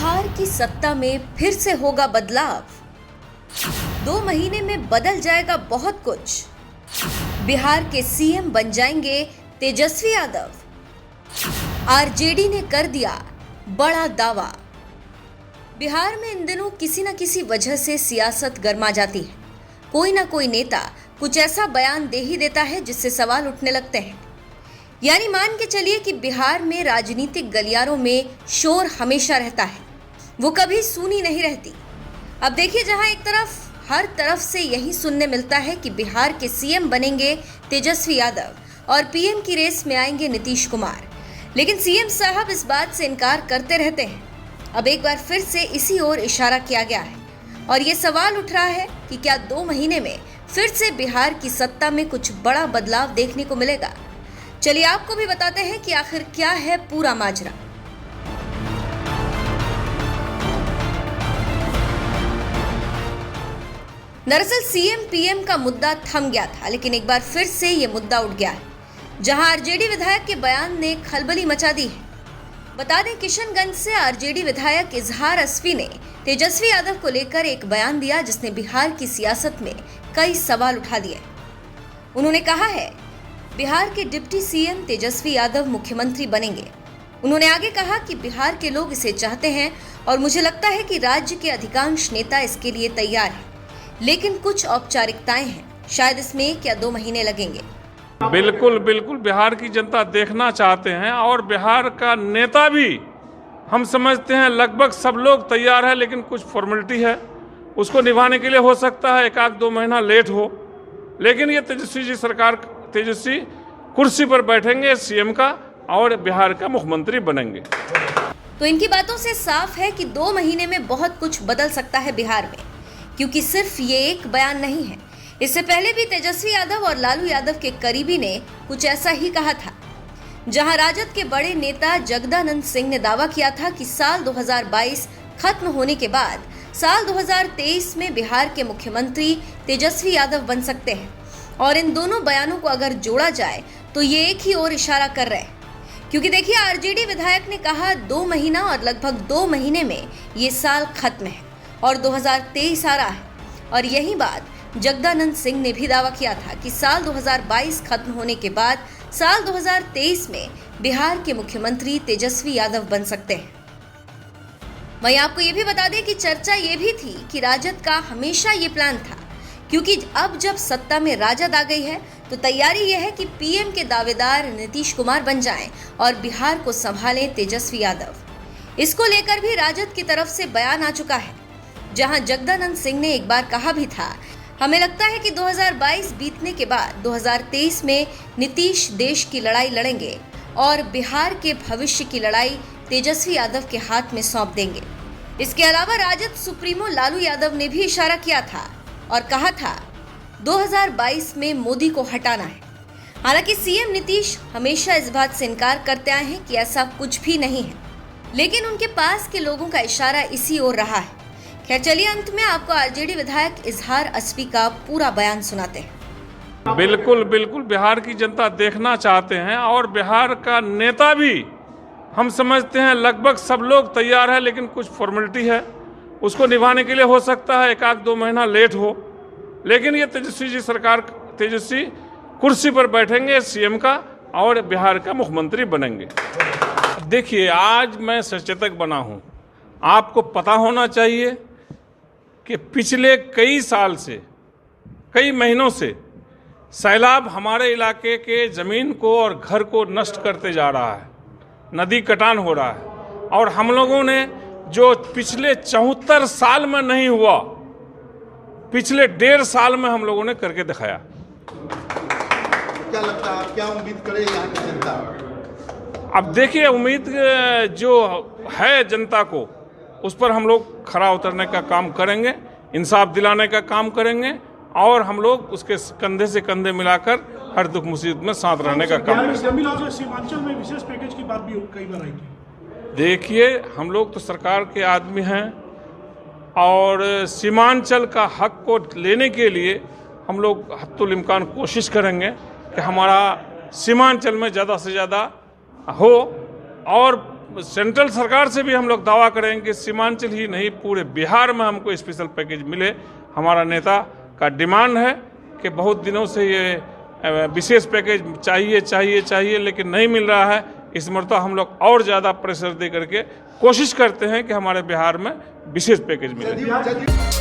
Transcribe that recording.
बिहार की सत्ता में फिर से होगा बदलाव। 2 महीने में बदल जाएगा बहुत कुछ। बिहार के सीएम बन जाएंगे तेजस्वी यादव। आरजेडी ने कर दिया बड़ा दावा। बिहार में इन दिनों किसी न किसी वजह से सियासत गर्मा जाती है। कोई ना कोई नेता कुछ ऐसा बयान दे ही देता है जिससे सवाल उठने लगते हैं। यानी मान के चलिए कि बिहार में राजनीतिक गलियारों में शोर हमेशा रहता है, वो कभी सूनी नहीं रहती। अब देखिए, जहां एक तरफ हर तरफ से यही सुनने मिलता है कि बिहार के सीएम बनेंगे तेजस्वी यादव और पीएम की रेस में आएंगे नीतीश कुमार, लेकिन सीएम साहब इस बात से इनकार करते रहते हैं। अब एक बार फिर से इसी ओर इशारा किया गया है और ये सवाल उठ रहा है कि क्या 2 महीने में फिर से बिहार की सत्ता में कुछ बड़ा बदलाव देखने को मिलेगा। चलिए आपको भी बताते हैं कि आखिर क्या है पूरा माजरा। दरअसल सीएम पीएम का मुद्दा थम गया था, लेकिन एक बार फिर से ये मुद्दा उठ गया है, जहां आरजेडी विधायक के बयान ने खलबली मचा दी है। बता दें, किशनगंज से आरजेडी विधायक इजहार अस्वी ने तेजस्वी यादव को लेकर एक बयान दिया जिसने बिहार की सियासत में कई सवाल उठा दिए। उन्होंने कहा है, बिहार के डिप्टी सीएम तेजस्वी यादव मुख्यमंत्री बनेंगे। उन्होंने आगे कहा कि बिहार के लोग इसे चाहते हैं और मुझे लगता है कि राज्य के अधिकांश नेता इसके लिए तैयार हैं, लेकिन कुछ औपचारिकताएं हैं, शायद इसमें 1 या 2 महीने लगेंगे। बिल्कुल बिल्कुल बिहार की जनता देखना चाहते हैं और बिहार का नेता भी हम समझते हैं लगभग सब लोग तैयार है, लेकिन कुछ फॉर्मेलिटी है, उसको निभाने के लिए हो सकता है 1-2 महीना लेट हो, लेकिन ये तेजस्वी जी सरकार, तेजस्वी कुर्सी पर बैठेंगे सीएम का और बिहार का मुख्यमंत्री बनेंगे। तो इनकी बातों से साफ है कि 2 महीने में बहुत कुछ बदल सकता है बिहार में, क्योंकि सिर्फ ये एक बयान नहीं है। इससे पहले भी तेजस्वी यादव और लालू यादव के करीबी ने कुछ ऐसा ही कहा था, जहां राजद के बड़े नेता जगदानंद सिंह ने दावा किया था कि साल 2022 खत्म होने के बाद साल 2023 में बिहार के मुख्यमंत्री तेजस्वी यादव बन सकते हैं। और इन दोनों बयानों को अगर जोड़ा जाए तो ये एक ही ओर इशारा कर रहे हैं, क्योंकि देखिए, आरजेडी विधायक ने कहा 2 महीना और लगभग 2 महीने में ये साल खत्म है और 2023 आ रहा है। और यही बात जगदानंद सिंह ने भी दावा किया था कि साल 2022 खत्म होने के बाद साल 2023 में बिहार के मुख्यमंत्री तेजस्वी यादव बन सकते हैं। वहीं आपको ये भी बता दें कि चर्चा ये भी थी कि राजद का हमेशा ये प्लान था, क्योंकि अब जब सत्ता में राजद आ गई है तो तैयारी यह है कि पीएम के दावेदार नीतीश कुमार बन जाएं और बिहार को संभालें तेजस्वी यादव। इसको लेकर भी राजद की तरफ से बयान आ चुका है, जहां जगदानंद सिंह ने एक बार कहा भी था, हमें लगता है कि 2022 बीतने के बाद 2023 में नीतीश देश की लड़ाई लड़ेंगे और बिहार के भविष्य की लड़ाई तेजस्वी यादव के हाथ में सौंप देंगे। इसके अलावा राजद सुप्रीमो लालू यादव ने भी इशारा किया था और कहा था 2022 में मोदी को हटाना है। हालांकि सीएम नीतीश हमेशा इस बात से इनकार करते आए हैं कि ऐसा कुछ भी नहीं है, लेकिन उनके पास के लोगों का इशारा इसी ओर रहा है। खैर, चलिए अंत में आपको आरजेडी विधायक इजहार अस्वी का पूरा बयान सुनाते हैं। बिल्कुल बिल्कुल बिहार की जनता देखना चाहते हैं और बिहार का नेता भी हम समझते हैं लगभग सब लोग तैयार है, लेकिन कुछ फॉर्मेलिटी है, उसको निभाने के लिए हो सकता है 1-2 महीना लेट हो, लेकिन ये तेजस्वी जी सरकार, तेजस्वी कुर्सी पर बैठेंगे सीएम का और बिहार का मुख्यमंत्री बनेंगे। देखिए, आज मैं सचेतक बना हूँ, आपको पता होना चाहिए कि पिछले कई साल से, कई महीनों से सैलाब हमारे इलाके के ज़मीन को और घर को नष्ट करते जा रहा है, नदी कटान हो रहा है, और हम लोगों ने जो पिछले 74 साल में नहीं हुआ, पिछले 1.5 साल में हम लोगों ने करके दिखाया। क्या लगता है, क्या उम्मीद करे यहाँ की जनता? अब देखिए, उम्मीद जो है जनता को, उस पर हम लोग खरा उतरने का काम करेंगे, इंसाफ दिलाने का काम करेंगे और हम लोग उसके कंधे से कंधे मिलाकर हर दुख मुसीबत में साथ रहने का काम करेंगे। सीमांचल में विशेष पैकेज की बात भी कई बार आई थी। देखिए, हम लोग तो सरकार के आदमी हैं और सीमांचल का हक को लेने के लिए हम लोग हत्तुल इम्कान कोशिश करेंगे कि हमारा सीमांचल में ज़्यादा से ज़्यादा हो और सेंट्रल सरकार से भी हम लोग दावा करेंगे कि सीमांचल ही नहीं पूरे बिहार में हमको स्पेशल पैकेज मिले। हमारा नेता का डिमांड है कि बहुत दिनों से ये विशेष पैकेज चाहिए लेकिन नहीं मिल रहा है। इस मरतबा हम लोग और ज़्यादा प्रेशर दे करके कोशिश करते हैं कि हमारे बिहार में विशेष पैकेज मिले।